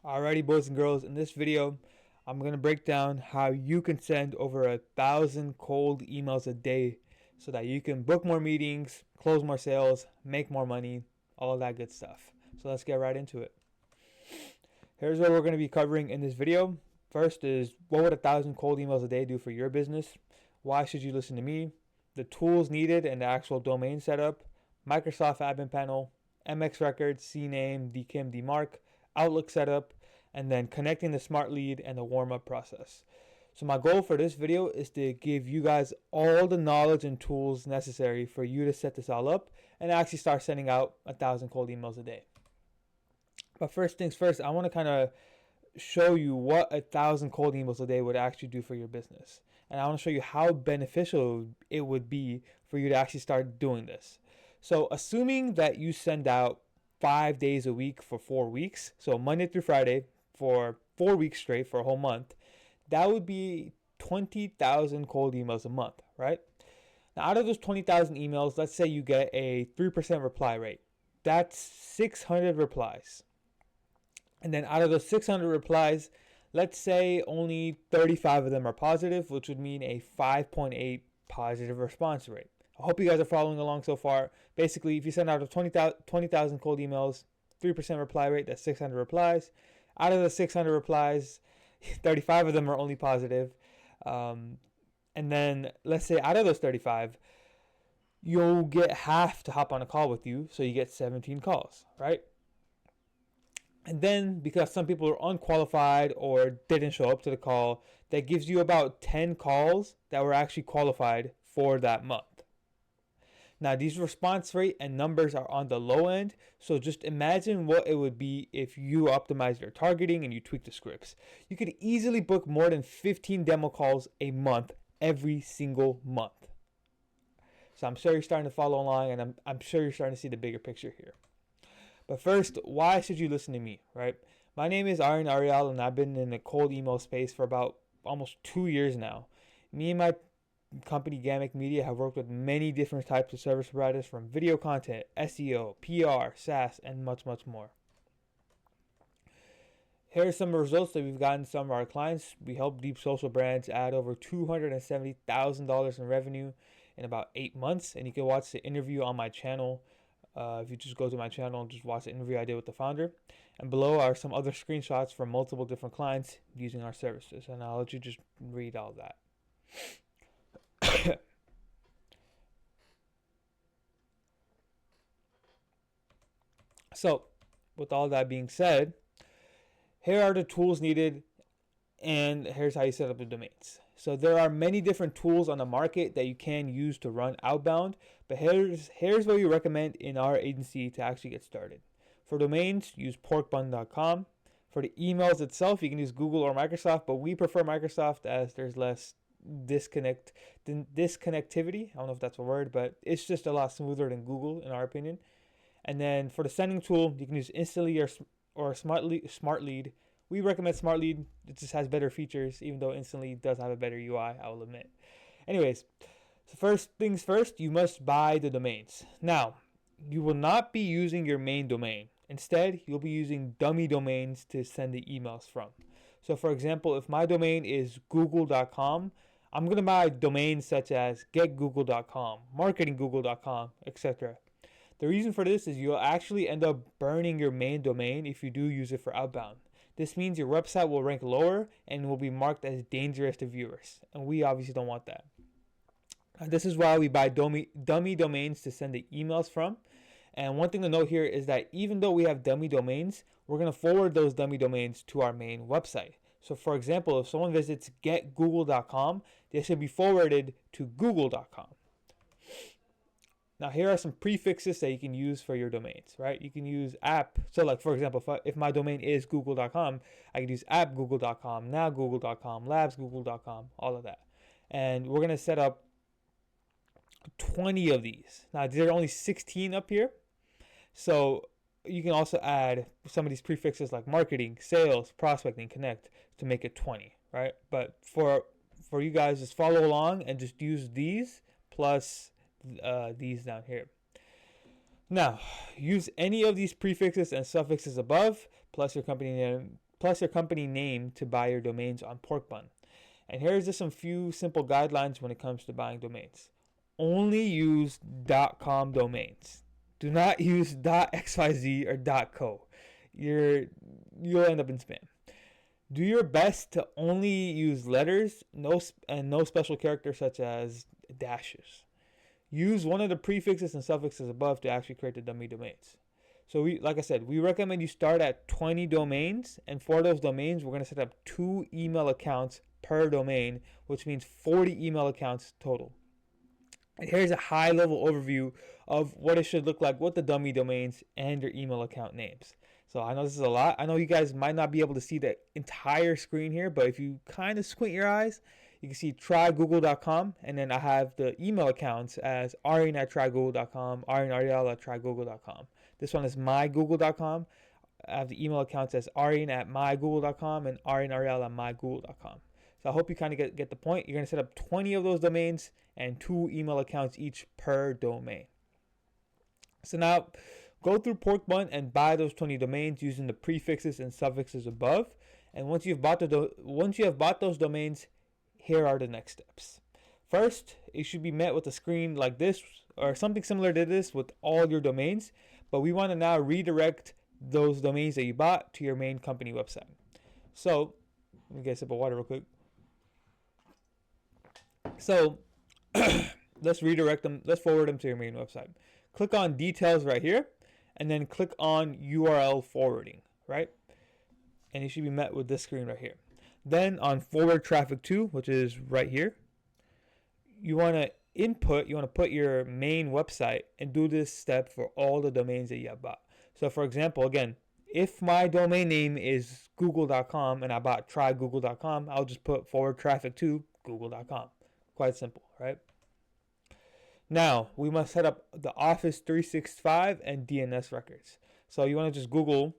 Alrighty, boys and girls, in this video, I'm going to break down how you can send over 1,000 cold emails a day so that you can book more meetings, close more sales, make more money, all that good stuff. So let's get right into it. Here's what we're going to be covering in this video. First is, what would 1,000 cold emails a day do for your business? Why should you listen to me? The tools needed and the actual domain setup, Microsoft admin panel, MX records, CNAME, DKIM, DMARC, Outlook setup, and then connecting the smart lead and the warm-up process. So my goal for this video is to give you guys all the knowledge and tools necessary for you to set this all up and actually start sending out 1,000 cold emails a day. But first things first, I want to kind of show you what 1,000 cold emails a day would actually do for your business. And I want to show you how beneficial it would be for you to actually start doing this. So assuming that you send out 5 days a week for 4 weeks, so Monday through Friday for 4 weeks straight for a whole month, that would be 20,000 cold emails a month, right? Now, out of those 20,000 emails, let's say you get a 3% reply rate. That's 600 replies. And then out of those 600 replies, let's say only 35 of them are positive, which would mean a 5.8 positive response rate. I hope you guys are following along so far. Basically, if you send out 20,000 cold emails, 3% reply rate, that's 600 replies. Out of the 600 replies, 35 of them are only positive. And then let's say out of those 35, you'll get half to hop on a call with you, so you get 17 calls, right? And then because some people are unqualified or didn't show up to the call, that gives you about 10 calls that were actually qualified for that month. Now, these response rate and numbers are on the low end, so just imagine what it would be if you optimize your targeting and you tweak the scripts. You could easily book more than 15 demo calls a month every single month. So I'm sure you're starting to follow along, and I'm sure you're starting to see the bigger picture here. But first, why should you listen to me, right? My name is Aryan Ariel, and I've been in the cold email space for about almost 2 years now. Me and my company Gamic Media have worked with many different types of service providers, from video content, SEO, PR, SaaS, and much, much more. Here are some results that we've gotten some of our clients. We helped deep social brands add over $270,000 in revenue in about 8 months, and you can watch the interview on my channel. If you just go to my channel and just watch the interview I did with the founder. And below are some other screenshots from multiple different clients using our services, and I'll let you just read all that. So, with all that being said, here are the tools needed, and here's how you set up the domains. So there are many different tools on the market that you can use to run outbound, but here's what we recommend in our agency to actually get started. For domains, use porkbun.com. For the emails itself, you can use Google or Microsoft, but we prefer Microsoft as there's less disconnectivity. I don't know if that's a word, but it's just a lot smoother than Google in our opinion. And then for the sending tool, you can use Instantly or Smart Lead. We recommend Smart Lead. It just has better features, even though Instantly does have a better UI, I will admit. Anyways, so first things first, you must buy the domains. Now, you will not be using your main domain. Instead, you'll be using dummy domains to send the emails from. So for example, if my domain is google.com, I'm going to buy domains such as getgoogle.com, marketinggoogle.com, etc. The reason for this is you'll actually end up burning your main domain if you do use it for outbound. This means your website will rank lower and will be marked as dangerous to viewers, and we obviously don't want that. This is why we buy dummy domains to send the emails from. And one thing to note here is that even though we have dummy domains, we're going to forward those dummy domains to our main website. So for example, if someone visits getgoogle.com, they should be forwarded to google.com. Now here are some prefixes that you can use for your domains, right? You can use app. So like for example, if my domain is google.com, I can use app google.com, now google.com, labs google.com, all of that. And we're going to set up 20 of these. Now there are only 16 up here. So you can also add some of these prefixes like marketing, sales, prospecting, connect to make it 20, right? But for you guys, just follow along and just use these plus these down here. Now, use any of these prefixes and suffixes above, plus your company name, plus your company name to buy your domains on Porkbun. And here's just some few simple guidelines when it comes to buying domains. Only use .com domains. Do not use .xyz or .co. You'll end up in spam. Do your best to only use letters, no special characters such as dashes. Use one of the prefixes and suffixes above to actually create the dummy domains. So like I said, we recommend you start at 20 domains, and for those domains, we're going to set up 2 email accounts per domain, which means 40 email accounts total. And here's a high-level overview of what it should look like with the dummy domains and your email account names. So I know this is a lot. I know you guys might not be able to see the entire screen here, but if you kind of squint your eyes, you can see trygoogle.com, and then I have the email accounts as Arian at trygoogle.com, Arian Ariel at trygoogle.com. This one is mygoogle.com. I have the email accounts as Arian at mygoogle.com and Arian Ariel at mygoogle.com. So I hope you kind of get the point. You're going to set up 20 of those domains and 2 email accounts each per domain. So now go through Porkbun and buy those 20 domains using the prefixes and suffixes above. And once you have bought those domains, here are the next steps. First, it should be met with a screen like this or something similar to this with all your domains. But we want to now redirect those domains that you bought to your main company website. So let me get a sip of water real quick. So let's redirect them. Let's forward them to your main website. Click on details right here, and then click on URL forwarding, right? And you should be met with this screen right here. Then on forward traffic to, which is right here, you want to put your main website and do this step for all the domains that you have bought. So for example, again, if my domain name is google.com and I bought trygoogle.com, I'll just put forward traffic to google.com. Quite simple, right? Now, we must set up the Office 365 and DNS records. So you want to just Google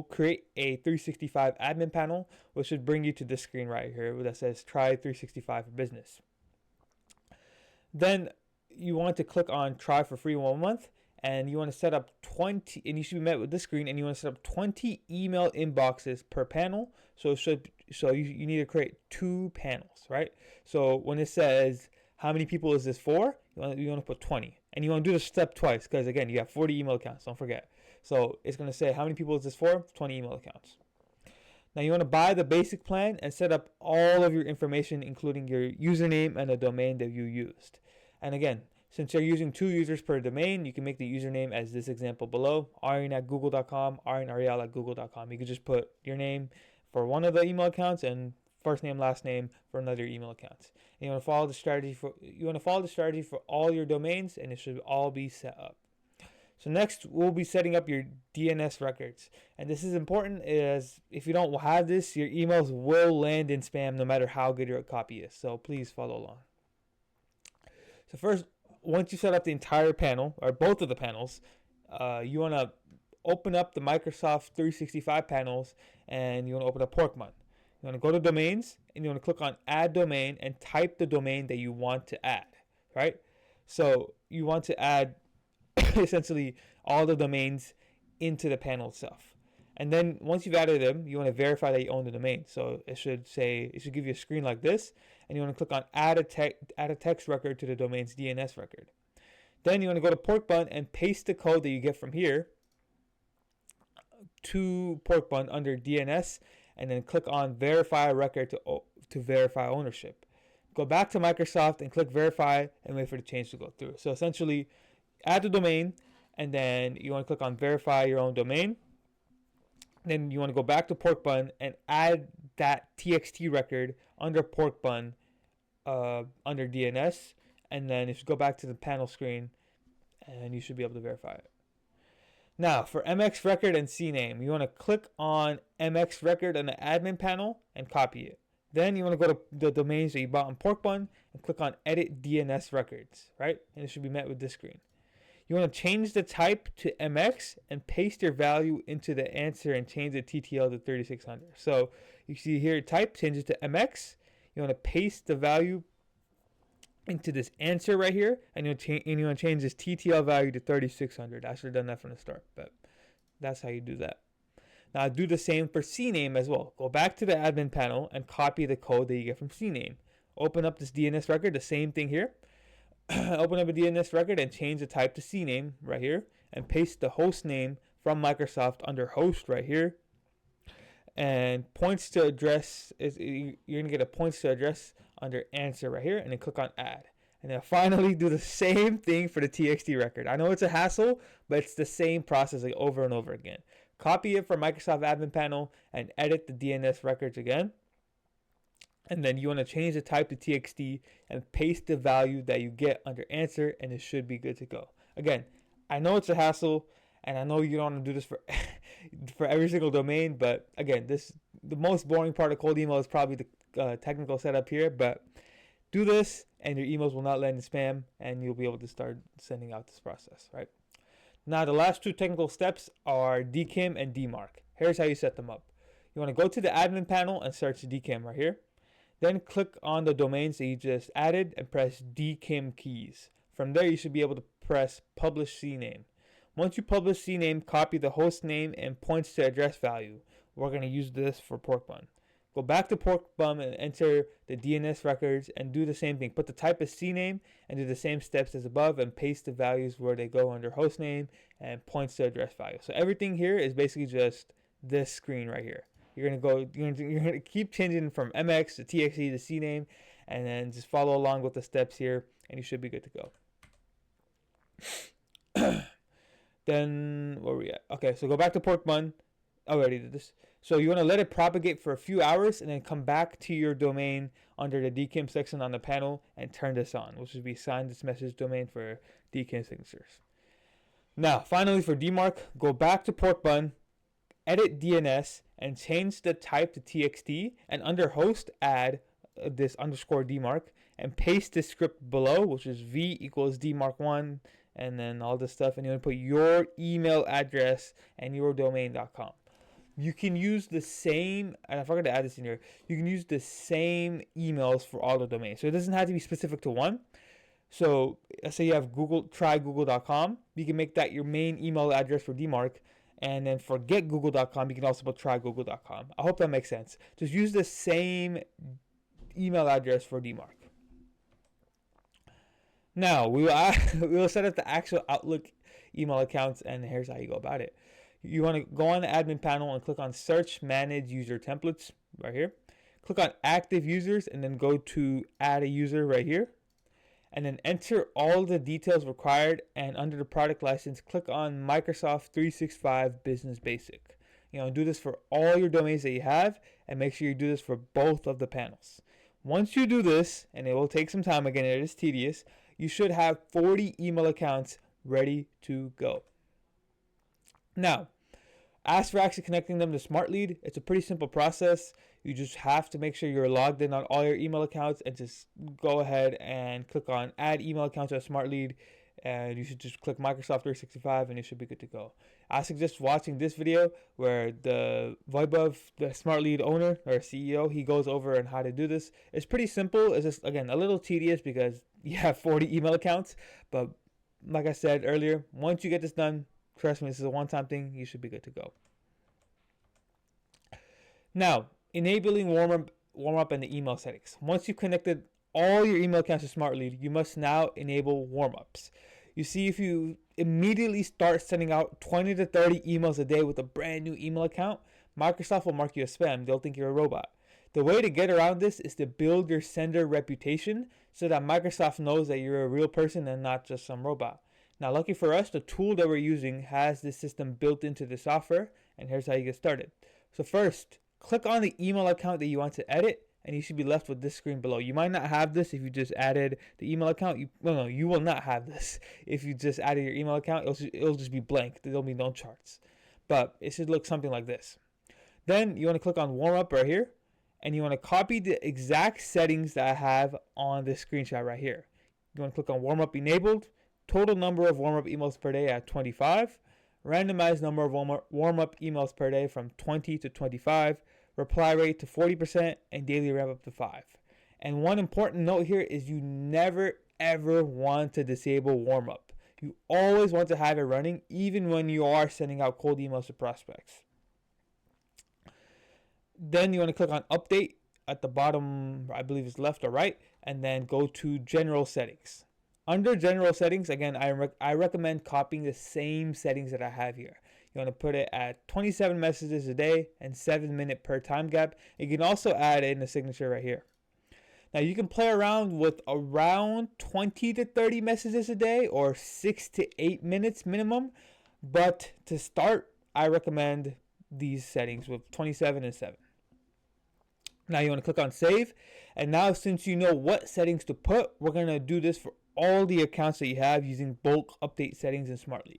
create a 365 admin panel, which should bring you to this screen right here that says try 365 for business. Then you want to click on try for free 1 month, and you want to set up 20, and you should be met with this screen, and you want to set up 20 email inboxes per panel. So you need to create 2 panels, right? So when it says how many people is this for, you want to put 20, and you want to do this step twice because again you have 40 email accounts. Don't forget. So it's going to say how many people is this for? 20 email accounts. Now you want to buy the basic plan and set up all of your information, including your username and the domain that you used. And again, since you're using 2 users per domain, you can make the username as this example below, Arian at google.com, Arian Ariel at google.com. You can just put your name for one of the email accounts and first name, last name for another email accounts. And you want to follow the strategy for all your domains, and it should all be set up. So next, we'll be setting up your DNS records. And this is important, as if you don't have this, your emails will land in spam no matter how good your copy is. So please follow along. So first, once you set up the entire panel, or both of the panels, you want to open up the Microsoft 365 panels, and you want to open up Porkbun. You want to go to domains, and you want to click on add domain and type the domain that you want to add, right? So you want to add essentially all the domains into the panel itself. And then once you've added them, you want to verify that you own the domain. So it should give you a screen like this, and you want to click on add a text record to the domain's DNS record. Then you want to go to Porkbun and paste the code that you get from here to Porkbun under DNS, and then click on verify record to verify ownership. Go back to Microsoft and click verify and wait for the change to go through. So essentially, add the domain, and then you want to click on verify your own domain. Then you want to go back to Porkbun and add that TXT record under Porkbun under DNS, and then you should go back to the panel screen, and you should be able to verify it. Now, for MX record and CNAME, you want to click on MX record on the admin panel and copy it. Then you want to go to the domains that you bought on Porkbun and click on edit DNS records, right? And it should be met with this screen. You want to change the type to MX and paste your value into the answer and change the TTL to 3600. So you see here, type changes to MX. You want to paste the value into this answer right here, and you want to change this TTL value to 3600. I should have done that from the start, but that's how you do that. Now do the same for CNAME as well. Go back to the admin panel and copy the code that you get from CNAME. Open up this DNS record, the same thing here. Open up a DNS record and change the type to CNAME right here, and paste the host name from Microsoft under host right here. And points to address is you're gonna get a points to address under answer right here, and then click on add. And then finally do the same thing for the TXT record. I know it's a hassle, but it's the same process like over and over again. Copy it from Microsoft Admin Panel and edit the DNS records again. And then you want to change the type to TXT and paste the value that you get under answer, and it should be good to go. Again, I know it's a hassle, and I know you don't want to do this for for every single domain, but again, the most boring part of cold email is probably the technical setup here, but do this and your emails will not land in spam, and you'll be able to start sending out this process, right? Now, the last two technical steps are DKIM and DMARC. Here's how you set them up. You want to go to the admin panel and search DKIM right here. Then click on the domains that you just added and press DKIM keys. From there, you should be able to press publish CNAME. Once you publish CNAME, copy the host name and points to address value. We're going to use this for Porkbun. Go back to Porkbun and enter the DNS records and do the same thing. Put the type as CNAME and do the same steps as above and paste the values where they go under host name and points to address value. So everything here is basically just this screen right here. You're gonna keep changing from MX to TXT to CNAME, and then just follow along with the steps here, and you should be good to go. Then where are we at? Okay, so go back to Porkbun. I already did this. So you want to let it propagate for a few hours, and then come back to your domain under the DKIM section on the panel and turn this on, which would be sign this message domain for DKIM signatures. Now, finally for DMARC, go back to Porkbun, edit DNS, and change the type to TXT, and under host add this underscore DMARC and paste this script below, which is v equals DMARC1, and then all this stuff, and you want to put your email address and your domain.com. You can use the same, and I forgot to add this in here, you can use the same emails for all the domains. So it doesn't have to be specific to one. So let's say you have try google.com, you can make that your main email address for DMARC. And then for getgoogle.com, you can also put trygoogle.com. I hope that makes sense. Just use the same email address for DMARC. Now, we will set up the actual Outlook email accounts, and here's how you go about it. You want to go on the admin panel and click on Search Manage User Templates right here. Click on Active Users, and then go to Add a User right here. And then enter all the details required, and under the product license, click on Microsoft 365 Business Basic. Do this for all your domains that you have, and make sure you do this for both of the panels. Once you do this, and it will take some time, again, it is tedious, you should have 40 email accounts ready to go. Now, as for actually connecting them to SmartLead, it's a pretty simple process. You just have to make sure you're logged in on all your email accounts, and just go ahead and click on Add Email Account to a SmartLead, and you should just click Microsoft 365 and you should be good to go. I suggest watching this video where the Vaibhav, the SmartLead owner or CEO, he goes over on how to do this. It's pretty simple. It's just, again, a little tedious because you have 40 email accounts, but like I said earlier, once you get this done, trust me, this is a one-time thing, you should be good to go. Now, enabling warm up and the email settings. Once you've connected all your email accounts to SmartLead, you must now enable warm-ups. You see, if you immediately start sending out 20 to 30 emails a day with a brand new email account, Microsoft will mark you as spam. They'll think you're a robot. The way to get around this is to build your sender reputation so that Microsoft knows that you're a real person and not just some robot. Now, lucky for us, the tool that we're using has this system built into the software, and here's how you get started. So first, click on the email account that you want to edit, and you should be left with this screen below. You might not have this if you just added the email account. You will not have this if you just added your email account. It'll just be blank. There'll be no charts. But it should look something like this. Then you want to click on warm up right here, and you want to copy the exact settings that I have on this screenshot right here. You want to click on warm up enabled, total number of warm up emails per day at 25, randomized number of warm up emails per day from 20 to 25, reply rate to 40%, and daily wrap up to 5. And one important note here is you never ever want to disable warm up. You always want to have it running even when you are sending out cold emails to prospects. Then you want to click on update at the bottom, I believe it's left or right, and then go to general settings. Under general settings, again, I recommend copying the same settings that I have here. You want to put it at 27 messages a day and 7-minute per time gap. You can also add in a signature right here. Now you can play around with around 20 to 30 messages a day or 6 to 8 minutes minimum. But to start, I recommend these settings with 27 and 7. Now you want to click on save. And now since you know what settings to put, we're going to do this for all the accounts that you have using bulk update settings in SmartLead.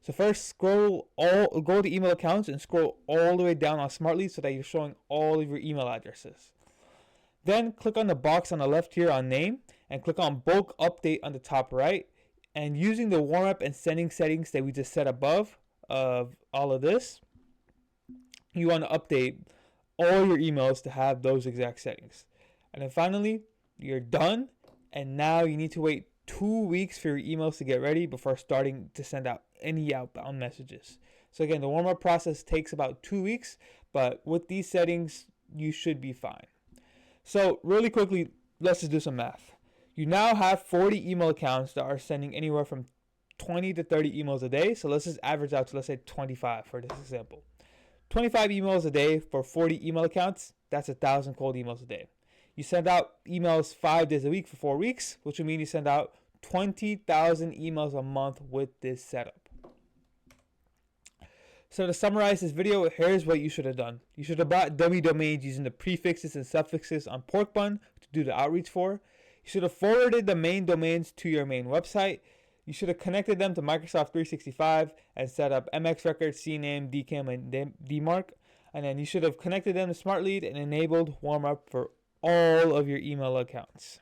So first go to email accounts and scroll all the way down on SmartLead so that you're showing all of your email addresses. Then click on the box on the left here on name and click on bulk update on the top right. And using the warm up and sending settings that we just set above of all of this, you want to update all your emails to have those exact settings. And then finally, you're done. And now you need to wait 2 weeks for your emails to get ready before starting to send out any outbound messages. So again, the warm up process takes about 2 weeks, but with these settings, you should be fine. So really quickly, let's just do some math. You now have 40 email accounts that are sending anywhere from 20 to 30 emails a day. So let's just average out to, let's say, 25 for this example. 25 emails a day for 40 email accounts, that's 1,000 cold emails a day. You send out emails 5 days a week for 4 weeks, which would mean you send out 20,000 emails a month with this setup. So to summarize this video, here's what you should have done. You should have bought dummy domains using the prefixes and suffixes on Porkbun to do the outreach for. You should have forwarded the main domains to your main website. You should have connected them to Microsoft 365 and set up MX Records, CNAME, DKIM, and DMARC. And then you should have connected them to SmartLead and enabled warm-up for all of your email accounts.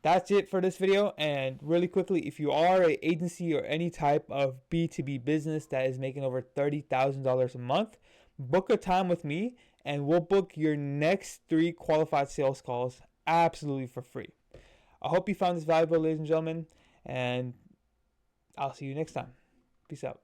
That's it for this video. And really quickly, if you are an agency or any type of B2B business that is making over $30,000 a month, book a time with me and we'll book your next 3 qualified sales calls absolutely for free. I hope you found this valuable, ladies and gentlemen, and I'll see you next time. Peace out.